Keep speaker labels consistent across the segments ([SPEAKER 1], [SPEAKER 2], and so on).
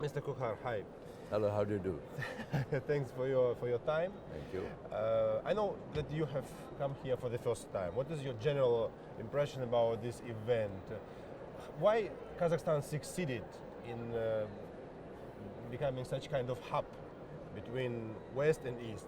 [SPEAKER 1] Mr. Khokhar, hi.
[SPEAKER 2] Hello, how do you do?
[SPEAKER 1] Thanks for your time.
[SPEAKER 2] Thank you.
[SPEAKER 1] I know that you have come here for the first time. What is your general impression about this event? Why Kazakhstan succeeded in becoming such kind of hub between West and East?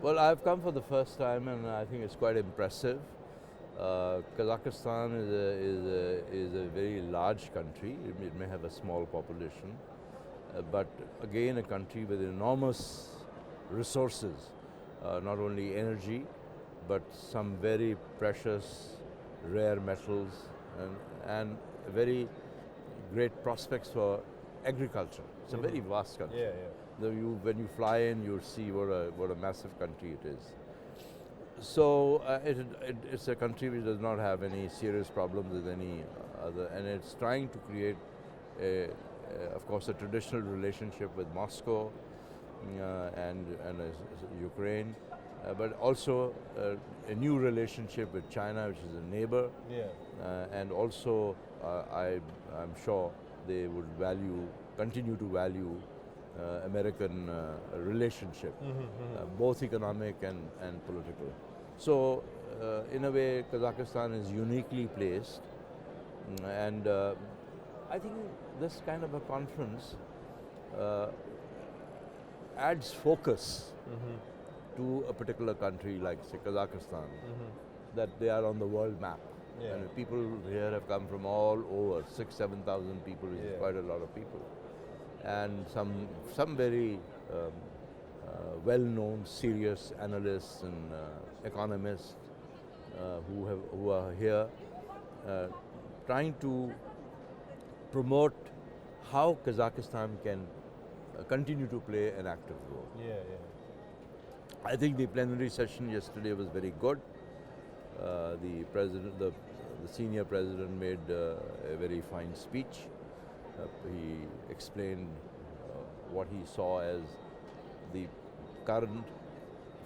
[SPEAKER 2] Well, I've come for the first time and I think it's quite impressive. Kazakhstan is a very large country. It may have a small population, but again a country with enormous resources, not only energy, but some very precious rare metals and very great prospects for agriculture. It's a very vast country.
[SPEAKER 1] Yeah, yeah.
[SPEAKER 2] When you fly in, you'll see what a massive country it is. So it's a country which does not have any serious problems with any other, and it's trying to create, of course, a traditional relationship with Moscow and Ukraine, but also a new relationship with China, which is a neighbor.
[SPEAKER 1] Yeah.
[SPEAKER 2] And also, I'm sure they would continue to value American relationship, both economic and political. So, in a way, Kazakhstan is uniquely placed, and I think this kind of a conference adds focus to a particular country like, say, Kazakhstan, that they are on the world map.
[SPEAKER 1] Yeah.
[SPEAKER 2] And people here have come from all over, 6,000–7,000 people, which is quite a lot of people. And some very well-known, serious analysts and economists who are here trying to promote how Kazakhstan can continue to play an active role.
[SPEAKER 1] Yeah, yeah.
[SPEAKER 2] I think the plenary session yesterday was very good. The senior president made a very fine speech. He explained what he saw as the current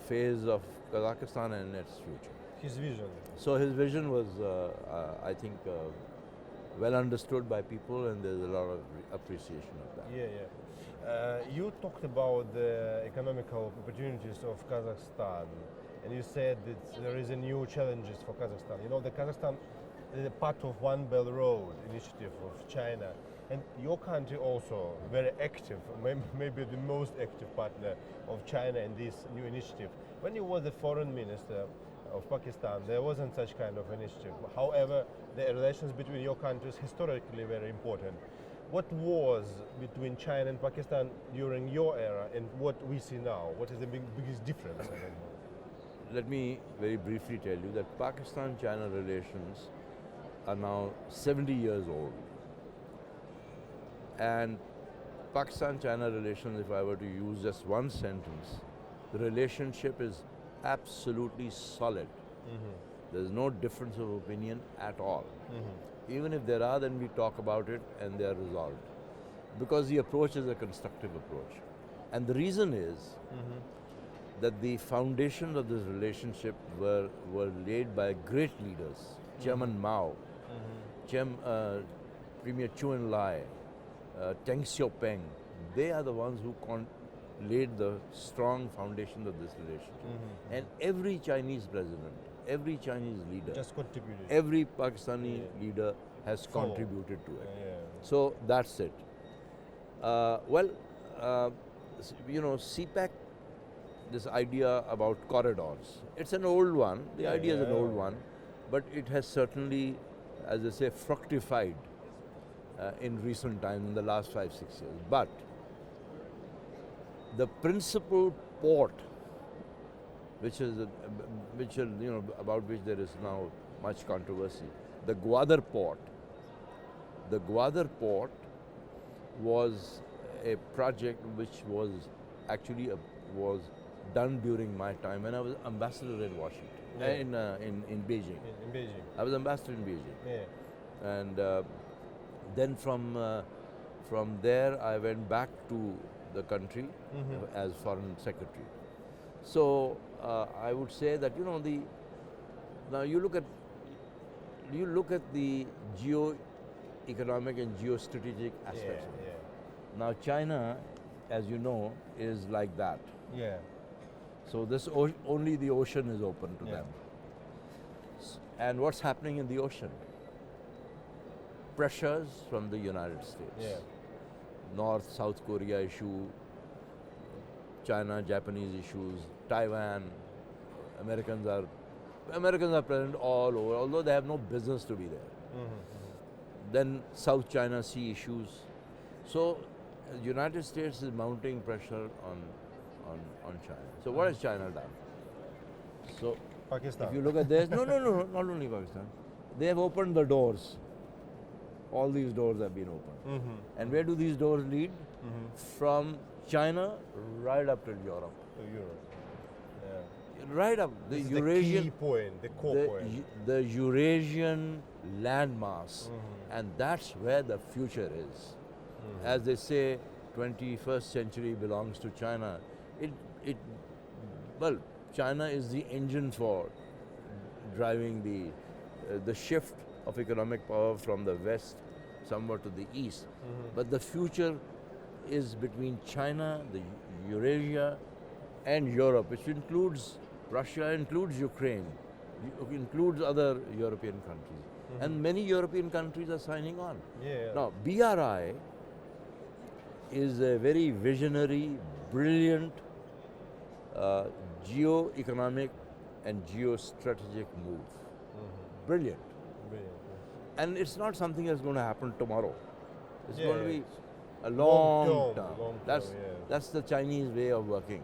[SPEAKER 2] phase of Kazakhstan and its future.
[SPEAKER 1] His vision.
[SPEAKER 2] So his vision was, I think, well understood by people, and there's a lot of appreciation of that.
[SPEAKER 1] Yeah, yeah. You talked about the economical opportunities of Kazakhstan, and you said that there is a new challenges for Kazakhstan. You know, the Kazakhstan is a part of One Belt Road initiative of China, and your country also very active, maybe the most active partner of China in this new initiative. When you were the foreign minister of Pakistan, there wasn't such kind of initiative. However, the relations between your countries historically very important. What was between China and Pakistan during your era and what we see now? What is the biggest difference?
[SPEAKER 2] Let me very briefly tell you that Pakistan-China relations are now 70 years old. And Pakistan-China relations, if I were to use just one sentence, the relationship is absolutely solid. There's no difference of opinion at all. Even if there are, then we talk about it and they are resolved. Because the approach is a constructive approach. And the reason is that the foundations of this relationship were laid by great leaders. Chairman Mao, Premier Chu Enlai, Deng Xiaoping. They are the ones who laid the strong foundation of this relationship. And every Chinese president, every Chinese leader,
[SPEAKER 1] Just contributed.
[SPEAKER 2] every Pakistani leader has contributed to it.
[SPEAKER 1] Yeah.
[SPEAKER 2] So that's it. You know, CPEC, this idea about corridors, it's an old one. The idea is an old one, but it has certainly, as they say, fructified in recent times, in the last 5–6 years. But the principal port, about which there is now much controversy, the Gwadar port. The Gwadar port was a project which was actually was done during my time when I was ambassador in Washington, in Beijing.
[SPEAKER 1] In Beijing.
[SPEAKER 2] I was ambassador in Beijing.
[SPEAKER 1] Yeah.
[SPEAKER 2] And then from there I went back to the country as foreign secretary. So I would say that, you know, now you look at the geo-economic and geostrategic aspects of it. Now China, as you know, is like that.
[SPEAKER 1] Yeah.
[SPEAKER 2] So this only the ocean is open to
[SPEAKER 1] Yeah.
[SPEAKER 2] them. And what's happening in the ocean? Pressures from the United States.
[SPEAKER 1] Yeah.
[SPEAKER 2] North, South Korea issue, China, Japanese issues, Taiwan. Americans are present all over, although they have no business to be there. Then South China Sea issues. So the United States is mounting pressure on China. So what has China done? So
[SPEAKER 1] Pakistan.
[SPEAKER 2] if you look at this, no, not only Pakistan. They have opened the doors. All these doors have been opened. And where do these doors lead? From China right up to Europe.
[SPEAKER 1] To Europe. Yeah.
[SPEAKER 2] Right up. The
[SPEAKER 1] This is
[SPEAKER 2] Eurasian,
[SPEAKER 1] the key point, the core point.
[SPEAKER 2] the Eurasian landmass. And that's where the future is. As they say, 21st century belongs to China. Well, China is the engine for driving the shift of economic power from the west somewhat to the east. But the future is between China, the Eurasia, and Europe, which includes Russia, includes Ukraine, includes other European countries. And many European countries are signing on.
[SPEAKER 1] Yeah.
[SPEAKER 2] Now, BRI is a very visionary, brilliant geo-economic and geostrategic move. Brilliant.
[SPEAKER 1] Brilliant.
[SPEAKER 2] And it's not something that's going to happen tomorrow. It's
[SPEAKER 1] Yeah,
[SPEAKER 2] going to be
[SPEAKER 1] it's
[SPEAKER 2] a long
[SPEAKER 1] long
[SPEAKER 2] term.
[SPEAKER 1] term,
[SPEAKER 2] That's,
[SPEAKER 1] yeah.
[SPEAKER 2] that's the Chinese way of working.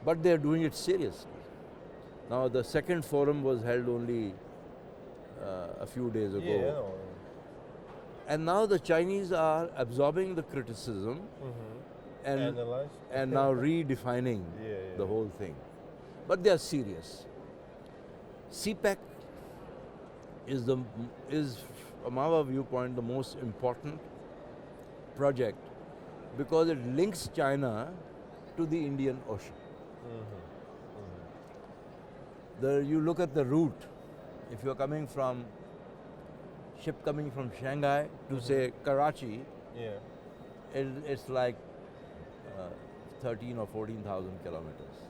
[SPEAKER 2] But they're doing it seriously. Now, the second forum was held only a few days ago.
[SPEAKER 1] Yeah, I know.
[SPEAKER 2] And now the Chinese are absorbing the criticism and,
[SPEAKER 1] Analyze.
[SPEAKER 2] and now redefining
[SPEAKER 1] Yeah.
[SPEAKER 2] the whole thing. But they are serious. CPEC is from our viewpoint, the most important project because it links China to the Indian Ocean. You look at the route. If you're coming from ship coming from Shanghai to say Karachi,
[SPEAKER 1] Yeah.
[SPEAKER 2] it's like 13 or 14,000 kilometers,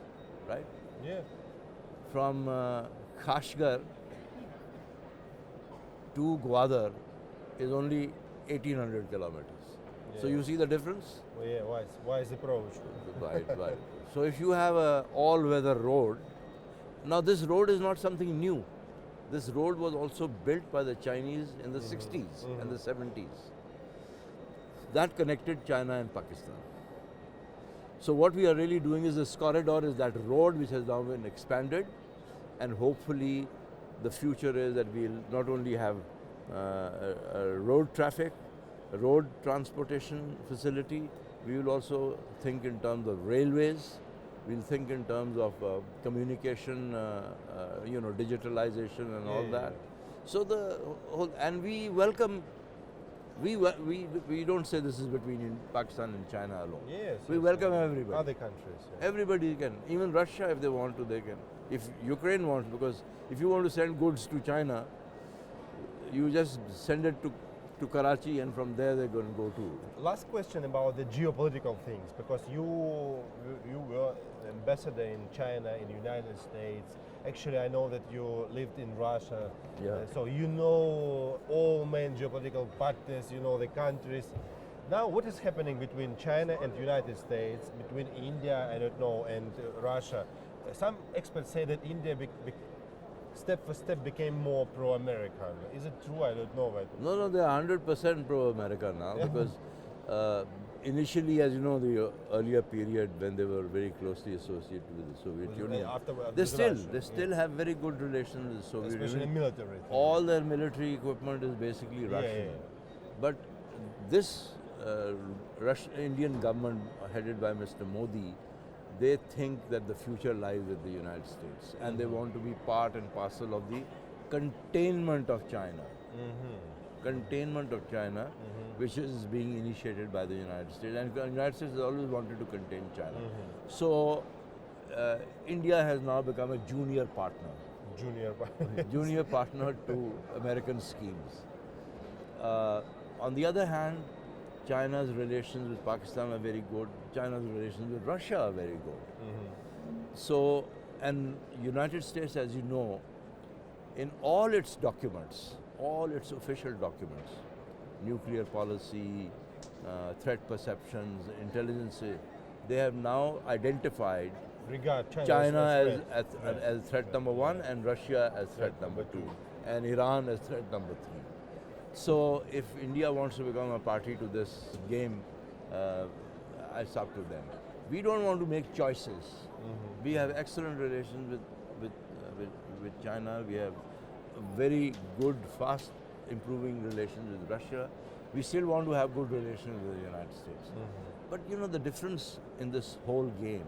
[SPEAKER 2] right?
[SPEAKER 1] Yeah.
[SPEAKER 2] From Kashgar to Gwadar is only 1800 kilometers. So
[SPEAKER 1] Yeah.
[SPEAKER 2] you see the difference?
[SPEAKER 1] Well, yeah. Wise approach.
[SPEAKER 2] Right. So if you have a all-weather road, now this road is not something new. This road was also built by the Chinese in the 60s and the 70s. That connected China and Pakistan. So what we are really doing is this corridor is that road which has now been expanded, and hopefully the future is that we'll not only have a road traffic, a road transportation facility, we will also think in terms of railways, we'll think in terms of communication, digitalization and all that. So the whole, and we welcome, we don't say this is between Pakistan and China alone.
[SPEAKER 1] Yes.
[SPEAKER 2] We
[SPEAKER 1] yes,
[SPEAKER 2] welcome
[SPEAKER 1] yes.
[SPEAKER 2] everybody.
[SPEAKER 1] Other countries. Yeah.
[SPEAKER 2] Everybody can, even Russia if they want to, they can. If Ukraine wants, because if you want to send goods to China, you just send it to Karachi and from there they're going to go to.
[SPEAKER 1] Last question about the geopolitical things, because you were ambassador in China, in the United States. Actually, I know that you lived in Russia,
[SPEAKER 2] Yeah.
[SPEAKER 1] so you know all main geopolitical partners, you know the countries. Now, what is happening between China and the United States, between India, I don't know, and Russia? Some experts say that India step for step became more pro-American. Is it true? I don't know.
[SPEAKER 2] No, they are 100% pro-America now because initially, as you know, the earlier period when they were very closely associated with the Soviet Union, they still have very good relations with the Soviet
[SPEAKER 1] especially
[SPEAKER 2] Union.
[SPEAKER 1] military.
[SPEAKER 2] All their military equipment is basically Russian. But this Russian-Indian government headed by Mr. Modi, they think that the future lies with the United States and they want to be part and parcel of the containment of China. Containment of China, which is being initiated by the United States, and the United States has always wanted to contain China. So India has now become a junior partner. Junior partner to American schemes. On the other hand, China's relations with Pakistan are very good. China's relations with Russia are very good. So, and United States, as you know, in all its documents, all its official documents, nuclear policy, threat perceptions, intelligence, they have now identified
[SPEAKER 1] Regard
[SPEAKER 2] China
[SPEAKER 1] as
[SPEAKER 2] as threat number one and Russia as threat number two and Iran as threat number three. So if India wants to become a party to this game, it's up to them. We don't want to make choices. We have excellent relations with China. We have very good, fast improving relations with Russia. We still want to have good relations with the United States. But you know the difference in this whole game,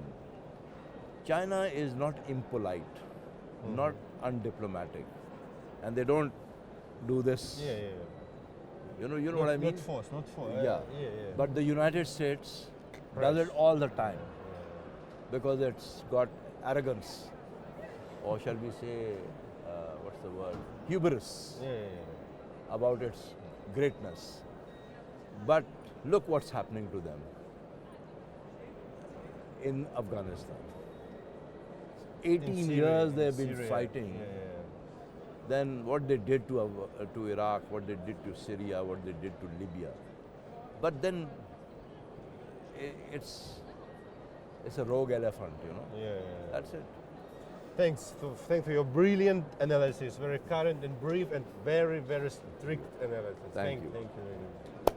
[SPEAKER 2] China is not impolite, not undiplomatic, and they don't do this. You know what I mean?
[SPEAKER 1] Not force.
[SPEAKER 2] But the United States does it all the time because it's got arrogance, or shall we say, what's the word? Hubris about its greatness. But look what's happening to them in Afghanistan. 18 years they've been
[SPEAKER 1] Syria.
[SPEAKER 2] fighting. Then what they did to Iraq, what they did to Syria, what they did to Libya. But then it's a rogue elephant, you know. That's it.
[SPEAKER 1] Thanks for your brilliant analysis, very current and brief and very, very strict analysis.
[SPEAKER 2] Thank you.
[SPEAKER 1] Thank you very much.